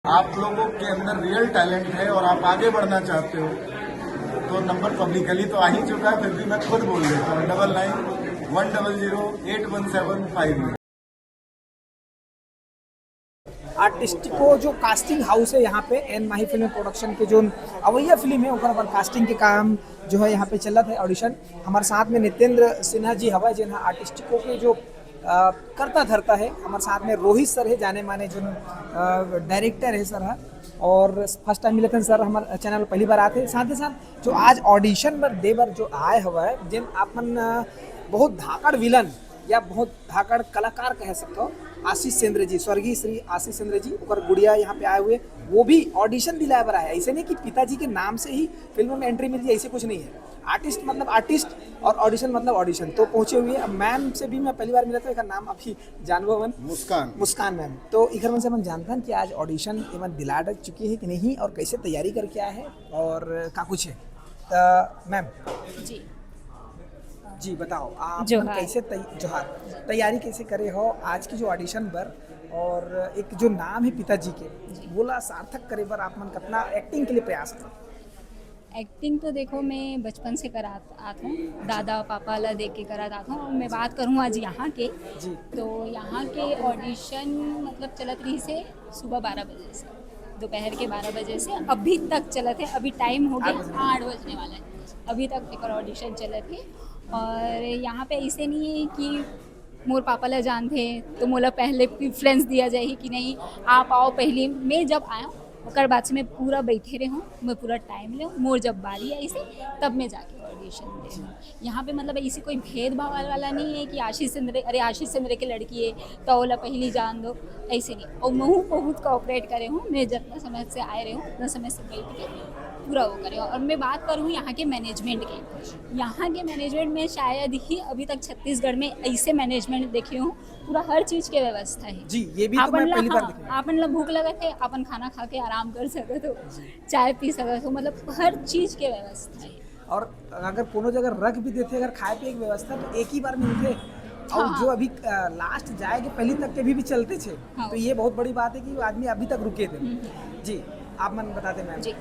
आप लोगों के अंदर रियल टैलेंट है और आप आगे बढ़ना चाहते हो तो नंबर पब्लिकली तो आ ही चुका है, फिर भी मैं खुद बोल देता हूँ 9910081759। आर्टिस्टिको जो कास्टिंग हाउस है यहाँ पे एन माही फिल्म प्रोडक्शन के जो अवैया फिल्म है ओकर कास्टिंग के काम जो है यहाँ पे चलत है ऑडिशन। हमारे साथ में नितेंद्र सिन्हा जी हवा जिन आर्टिस्टिको के जो करता धरता है। हमारे साथ में रोहित सर है जाने माने जो डायरेक्टर है सर है, और फर्स्ट टाइम मिले थे सर हमारे चैनल पहली बार आते। साथ ही साथ जो आज ऑडिशन पर दे बार जो आए हुआ है जिन अपन बहुत धाकड़ विलन या बहुत धाकड़ कलाकार कह सकते हो आशीष सेंद्र जी, स्वर्गीय श्री आशीष सेंद्र जी और गुड़िया यहाँ पे आए हुए, वो भी ऑडिशन दिलाया बरा है। ऐसे नहीं कि पिताजी के नाम से ही फिल्म में एंट्री मिल जाए, ऐसे कुछ नहीं है। आर्टिस्ट मतलब आर्टिस्ट और ऑडिशन मतलब ऑडिशन। तो पहुंचे हुए अब मैम से भी मैं पहली बार मिला था, एक नाम अभी जानबो मन मुस्कान मैम। तो इधर मन से मन जानता है कि आज ऑडिशन एवं दिला चुकी है कि नहीं और कैसे तैयारी करके आया है और क्या कुछ है। मैम जी बताओ आप कैसे जोहार तैयारी कैसे करे हो आज की जो ऑडिशन पर, और एक जो नाम है पिताजी के बोला सार्थक करे पर आप मन कितना एक्टिंग के लिए प्रयास करो। एक्टिंग तो देखो मैं बचपन से करा आता हूँ, दादा पापा ला देख के करा आता हूँ। मैं बात करूँ आज यहाँ के जी, तो यहाँ के ऑडिशन मतलब चलत रही से सुबह 12 बजे से दोपहर के 12 बजे से अभी तक चलत है। अभी टाइम हो गया 8 बजने वाला है, अभी तक एक ऑडिशन चलत है। और यहाँ पे ऐसे नहीं है कि मोर पापा ला जानते तो मोला पहले प्रेफरेंस दिया जाए कि नहीं आप आओ पहले। मैं जब आया और बाद से मैं पूरा बैठे रहे हूँ, मैं पूरा टाइम ले मोर जब बारी आई से तब मैं जाके ऑडिशन दे हूँ। यहाँ पे मतलब ऐसी कोई भेदभाव वाला नहीं है कि आशीष सेंद्रे अरे आशीष सेंद्रे की लड़की है तो ओला पहली जान दो, ऐसे नहीं। और मैं बहुत कोऑपरेट करे हूँ, मैं जितना समय से आए रहे हूँ उतना समय से बैठ के पूरा वो करे। और मैं बात करूँ यहाँ के मैनेजमेंट के, यहाँ के मैनेजमेंट में शायद ही अभी तक छत्तीसगढ़ में ऐसे मैनेजमेंट देखे हूँ, पूरा हर चीज़ के व्यवस्था है जी। ये भी तो मैं पहली बार देखी। आपन ला भूख लगा थे अपन खाना खा के आराम कर सकते हो, चाय पी सकते हो, मतलब हर चीज़ के व्यवस्था है। और अगर कोनो जगह रख भी देते अगर खाए पिए की व्यवस्था तो एक ही बार मिलते। और हाँ। जो अभी लास्ट जाएगी पहली तक के भी चलते थे। हाँ। तो ये बहुत बड़ी बात है कि आदमी अभी तक रुके थे। जी आप मन बताते मैम जी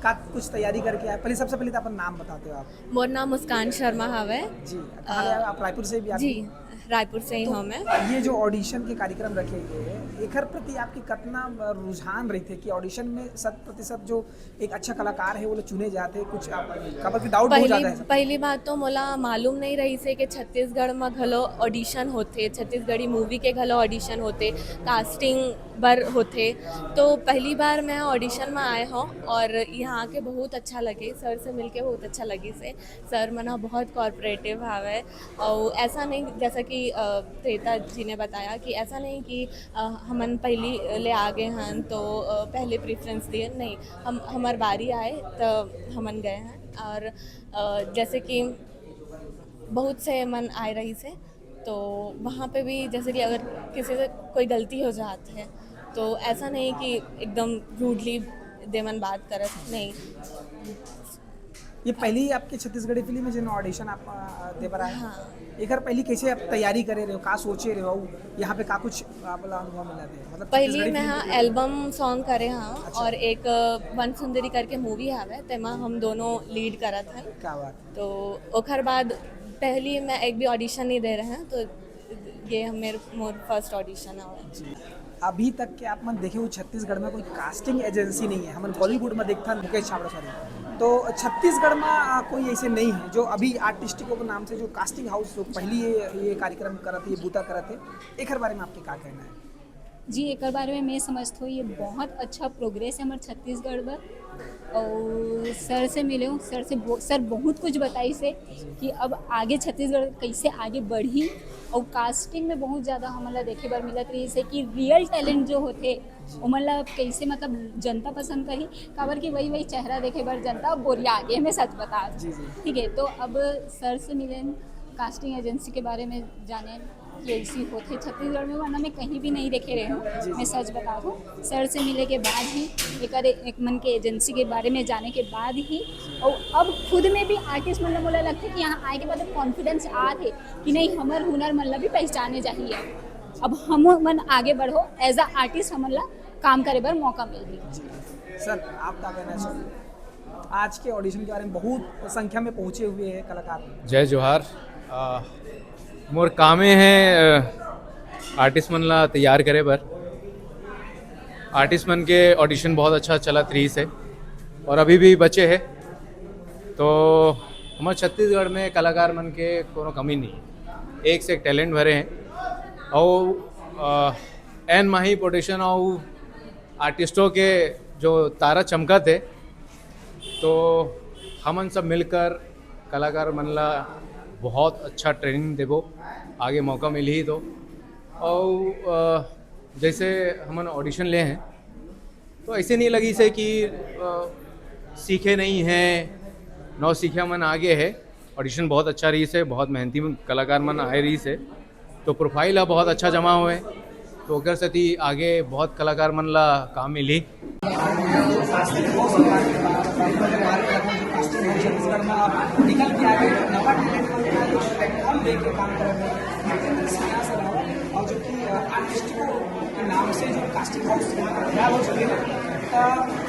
का कुछ तैयारी करके आए। पहले सबसे पहले तो अपन नाम बताते हो आप। मोर नाम मुस्कान शर्मा हवे जी, कहाँ आए आप? रायपुर से भी आते जी, रायपुर से ही हूँ मैं। ये जो ऑडिशन के कार्यक्रम रखे गए हैं एकर प्रति आपकी कितना रुझान रही थे कि ऑडिशन में 100% जो एक अच्छा कलाकार है वो लोग चुने जाते, कुछ कबर की डाउट बहुत ज्यादा है। पहली बात तो मोला मालूम नहीं रही से कि छत्तीसगढ़ में घलो ऑडिशन होते, छत्तीसगढ़ी मूवी के घलो ऑडिशन होते, कास्टिंग बर होते। तो पहली बार मैं ऑडिशन में आए हूँ और यहाँ के बहुत अच्छा लगे, सर से मिलके बहुत अच्छा लगी से। सर मना बहुत कॉर्पोरेटिव है और ऐसा नहीं जैसा कि त्रेता जी ने बताया कि ऐसा नहीं कि हमन पहली ले आ गए हैं तो पहले प्रेफरेंस दिए, नहीं हम हमार बारी आए तो हमन गए हैं। और जैसे कि बहुत से मन आए रही से तो वहाँ पे भी जैसे कि अगर किसी से कोई गलती हो जाती है तो ऐसा नहीं कि एकदम रूडली देमन बात करत नहीं। ये पहली आपकी छत्तीसगढ़ी फिल्म है जिन ऑडिशन आप दे पर आए। हाँ। एक पहली कैसे आप तैयारी करे रहे हो, का सोचे रहे हो यहाँ पे का कुछ आपला अनुभव मिला थे? मतलब पहली मैं हाँ एल्बम सॉन्ग करे हाँ। अच्छा। और एक वन सुंदरी करके मूवी है तेमा हम दोनों लीड करत हैं। क्या बात। तो ओखर बाद पहली मैं एक भी ऑडिशन नहीं दे रहे हैं, तो ये मेरे मोर फर्स्ट ऑडिशन है जी। अभी तक के आप मन देखे हो छत्तीसगढ़ में कोई कास्टिंग एजेंसी नहीं है। हम बॉलीवुड में देखता मुकेश छाबड़ा सॉरी, तो छत्तीसगढ़ में कोई ऐसे नहीं है जो अभी आर्टिस्टिकों के नाम से जो कास्टिंग हाउस जो पहली ये कार्यक्रम करते ये बूता करते। एक बारे में आपके क्या कहना है? जी एक बारे में मैं समझता हूँ ये बहुत अच्छा प्रोग्रेस है हमारे छत्तीसगढ़ में। और सर से मिले हूँ, सर बहुत कुछ बताई से कि अब आगे छत्तीसगढ़ कैसे आगे बढ़ी। और कास्टिंग में बहुत ज़्यादा हमारा देखे बार मिलत रही से कि रियल टैलेंट जो होते उमला कैसे मतलब जनता पसंद करी, काबर कि वही चेहरा देखे बार जनता बोरिया आगे हमें सच बता। ठीक है, तो अब सर से मिले कास्टिंग एजेंसी के बारे में जाने कि ऐसी होते छत्तीसगढ़ में, वरना मैं कहीं भी नहीं देखे रहे हूँ। मैं सच बता दूँ, सर से मिले के बाद ही एक मन के एजेंसी के बारे में जाने के बाद ही और अब खुद में भी आर्टिस्ट मतलब बोला लगता है कि यहाँ आए के बाद कॉन्फिडेंस आते कि नहीं हमार हुनर मन ला भी पहचाने चाहिए। अब हम मन आगे बढ़ो एज अ आर्टिस्ट हमन ला काम करे बर मौका मिल रही। सर आप क्या कहना चाहिए आज के ऑडिशन के बारे में? बहुत संख्या में पहुंचे हुए हैं कलाकार। जय जोहार। मोर कामे है आर्टिस्ट मन ला तैयार करे बर। आर्टिस्ट मन के ऑडिशन बहुत अच्छा चला 3 से और अभी भी बचे है। तो हमारे छत्तीसगढ़ में कलाकार मन के कोनो कमी नहीं है, एक से एक टैलेंट भरे हैं। और एन माही पोटेशन और आर्टिस्टों के जो तारा चमका थे, तो हमन सब मिलकर कलाकार मन ला बहुत अच्छा ट्रेनिंग देबो, आगे मौका मिली ही तो। और जैसे हमन ऑडिशन ले हैं तो ऐसे नहीं लगी से कि सीखे नहीं हैं, नौ सीखे मन आगे है। ऑडिशन बहुत अच्छा रही से, बहुत मेहनती कलाकार मन आए रही से, तो प्रोफाइल है बहुत अच्छा जमा हुए, तो अगर सती आगे बहुत कलाकार मन ला काम मिली। निकल के आगे नवा टैलेंट को लेके काम कर रहे हैं और जो कि आर्टिस्टों के नाम से जो कास्टिंग हाउस तैयार हो चुके हैं।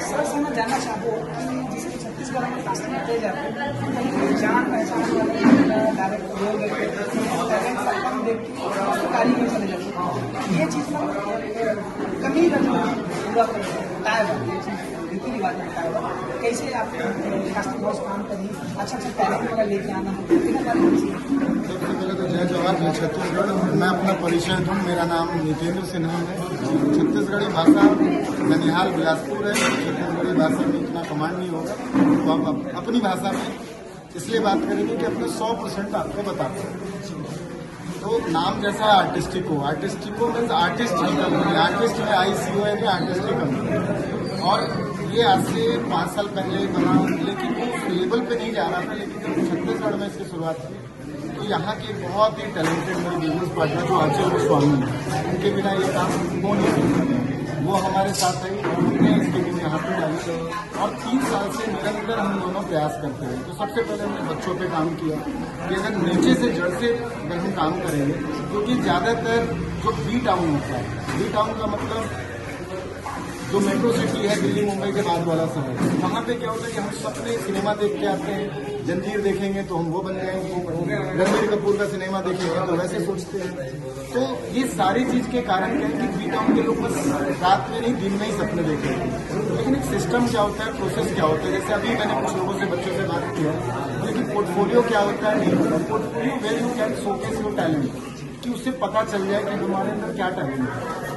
सर से मैं जानना चाहूँ कि जिसे छत्तीसगढ़ में कास्टिंग किए जाते हैं, जान पहचान वाले डायरेक्ट लोग टैलेंट का कम देख के गाड़ी में चले जाते हैं। ये चीज़ कमी का जो पूरा बताया ये चीज़ रीति रिवाज में बताया कैसे आप कास्टिंग हाउस काम करिए, अच्छा टैलेंट वगैरह लेके आना हो। सबसे पहले तो जय जवाहर, जय छत्तीसगढ़। मैं अपना परिचय दूँ, मेरा नाम नितेंद्र सिन्हा है। छत्तीसगढ़ी भाषा ननिहाल बिलासपुर है। छत्तीसगढ़ी भाषा में इतना कमांड नहीं होगा, तो आप अपनी भाषा में इसलिए बात करेंगे कि अपने 100% आपको बताते हैं। तो नाम जैसा आर्टिस्टिको, आर्टिस्टिको मीन्स आर्टिस्ट की कंपनी, आर्टिस्ट में ICO है, आर्टिस्ट की कंपनी। और ये आज से 5 साल पहले बना, लेकिन वो उस लेवल पे नहीं जा रहा था। लेकिन जब छत्तीसगढ़ में इसकी शुरुआत की तो यहाँ के बहुत ही टैलेंटेड मेरे बिजनेस पार्टनर जो आंचल गोस्वामी हैं, उनके बिना ये काम हो नहीं सकता। वो हमारे साथ है, उन्होंने इसके लिए यहाँ पे डाली और 3 साल से निरंतर हम दोनों प्रयास करते हैं। तो सबसे पहले हमने बच्चों पे काम किया कि अगर नीचे से जड़ से अगर हम काम करेंगे, क्योंकि ज़्यादातर जो बी टाउन होता है, बी टाउन का मतलब जो मेट्रो सिटी है दिल्ली मुंबई के बाद वाला शहर, वहाँ पे क्या होता है कि हम सबने सिनेमा देख के आते हैं। जंजीर देखेंगे तो हम वो बन जाएंगे, रणबीर कपूर का सिनेमा देखेंगे तो वैसे सोचते हैं। तो ये सारी चीज़ के कारण क्या है कि बी टाउन के लोग बस रात में नहीं दिन में ही सपने देखेंगे। लेकिन एक सिस्टम क्या होता है, प्रोसेस क्या होता है, जैसे अभी मैंने कुछ लोगों से, बच्चों से बात किया, लेकिन पोर्टफोलियो क्या होता है नहीं होता। Portfolio where you can showcase your talent, कि उससे पता चल जाए कि तुम्हारे अंदर क्या टैलेंट है।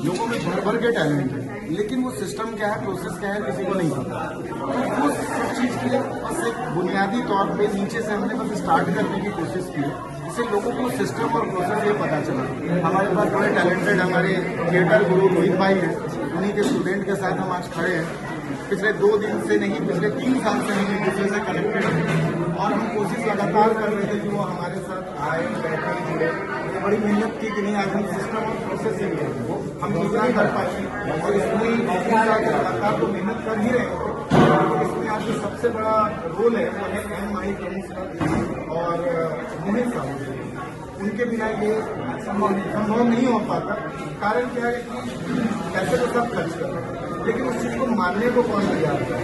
लोगों में भर भर के टैलेंट है, लेकिन वो सिस्टम क्या है, प्रोसेस क्या है, किसी को नहीं पता। तो उस सब चीज़ के लिए बस एक बुनियादी तौर पे नीचे से हमने बस स्टार्ट करने की कोशिश की, इससे लोगों को सिस्टम और प्रोसेस ये पता चला। हमारे पास बड़े टैलेंटेड हमारे थिएटर गुरु रोहित भाई हैं, उन्हीं के स्टूडेंट के साथ हम आज खड़े हैं। पिछले 2 दिन से नहीं, पिछले 3 साल से हम एक दूसरे से कनेक्टेड हैं और हम कोशिश लगातार कर रहे थे कि वो हमारे साथ आए, बैठे, जुड़े। बड़ी मेहनत की कि नहीं आज हम सिस्टम और प्रोसेस से हम कितना कर पाए, और इसमें लगातार तो मेहनत कर ही रहे हैं। इसमें आज जो सबसे बड़ा रोल है वो है एन माही प्रमुख का और मोहित साहब। उनके बिना ये संभव नहीं हो पाता। कारण क्या है कि पैसे तो सब खर्च कर रहे हैं, लेकिन उस चीज़ को मानने को कौन तैयार है।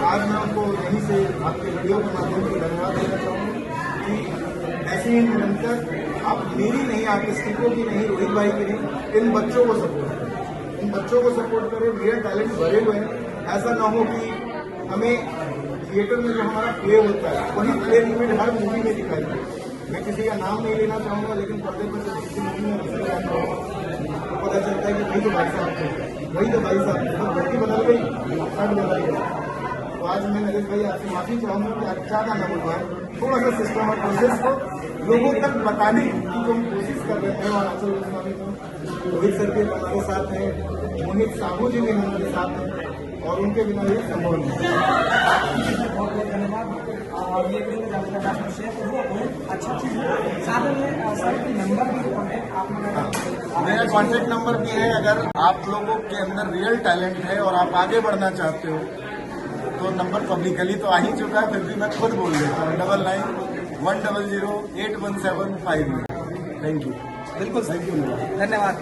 आज मैं उनको यहीं से आपके वीडियो के माध्यम से धन्यवाद देना चाहूँगा कि ऐसे ही निरंतर आप मेरी नहीं, आर्टिस्टिकों की नहीं, रोहित भाई की नहीं, इन बच्चों को सपोर्ट करें, इन बच्चों को सपोर्ट करें। मेरा टैलेंट भरे हुए हैं। ऐसा ना हो कि हमें थिएटर में जो हमारा प्ले होता है वही प्ले लिमिट हर मूवी में दिखाई दे। मैं किसी का नाम नहीं लेना चाहूँगा, लेकिन पर्दे पर जब किसी मूवी में दिख जाता हूँ तो पता चलता है कि वही तो भाई साहब थे, वही तो भाई साहब थे। गलती बदल गई, शर्ट बदल गया। तो आज मैं नरेश भाई आपसे माफी चाहूँगा कि आप ज़्यादा न बुलवाएं, थोड़ा सा सिस्टम और प्रोसेस को लोगों तक बताने की जो हम कोशिश कर रहे हैं। और आंचल गोस्वामी को, रोहित सर भी हमारे साथ हैं, मोहित साहू जी भी हमारे साथ हैं और उनके बिना ये संभव नहीं है। बहुत बहुत धन्यवाद। और ये अच्छा चीज़ है। साथ में सर की नंबर भी कॉन्टेक्ट आप मेरा कॉन्टेक्ट नंबर भी है। अगर आप लोगों के अंदर रियल टैलेंट है और आप आगे बढ़ना चाहते हो तो नंबर पब्लिकली तो आ ही चुका है, फिर भी मैं खुद बोल देता हूँ 99100817 5। Thank you. बिल्कुल, थैंक यू। धन्यवाद।